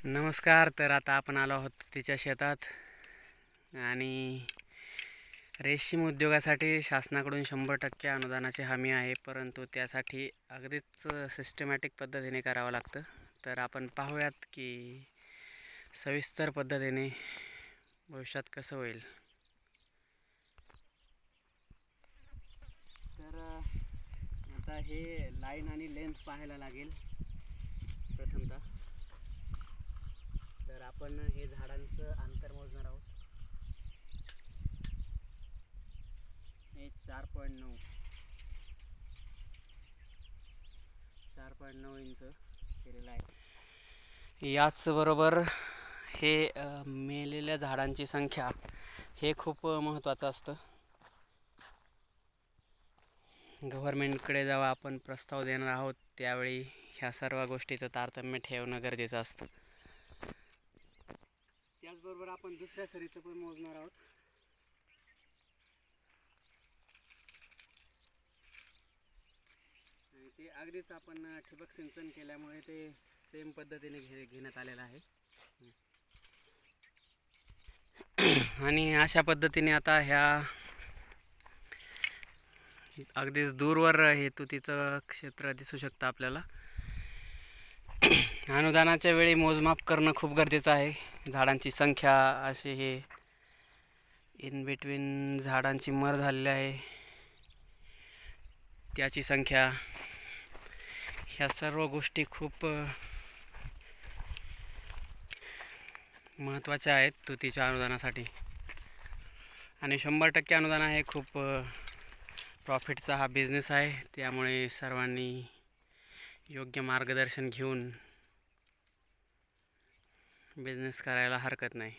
नमस्कार. तर आता आपण आलो आहोत तिच्या शेतात आणि रेशीम उद्योगासाठी शासनाकडून 100% अनुदानाची हमी आहे, परंतु त्यासाठी अगदीच सिस्टमॅटिक पद्धतीने करावं लागतं. तर आपण पाहूयात की सविस्तर पद्धतीने भविष्यात कसं होईल. तर आता हे लाईन आणि लेंथ पाहायला लागेल प्रथमतः. तर आपण हे झाडांचं अंतर मोजणार आहोत. हे 4.9 इंच केलेलं आहे. याचबरोबर हे मेलेल्या झाडांची संख्या हे खूप महत्त्वाचं असतं. गव्हर्नमेंटकडे जेव्हा आपण प्रस्ताव देणार आहोत त्यावेळी ह्या सर्व गोष्टीचं तारतम्य ठेवणं गरजेचं असतं. त्याचबरोबर आपण दुसऱ्या सरीचं पण मोजणार आहोत. आणि ते अगदीच आपण ठिबक सिंचन केल्यामुळे ते सेम पद्धतीने घेण्यात आलेलं आहे. आणि अशा पद्धतीने आता ह्या अगदीच दूरवर हे तुतीचं क्षेत्र दिसू शकतं आपल्याला. अनुदानाच्या वेळी मोजमाप करणं खूप गरजेचं आहे. झाडांची संख्या, असे हे इन बिटवीन झाडांची मर झालेली आहे त्याची संख्या, ह्या सर्व गोष्टी खूप महत्त्वाच्या आहेत तुतीच्या अनुदानासाठी. आणि 100% अनुदान आहे. खूप प्रॉफिटचा हा बिझनेस आहे, त्यामुळे सर्वांनी योग्य मार्गदर्शन घेऊन बिझनेस करायला हरकत नाही.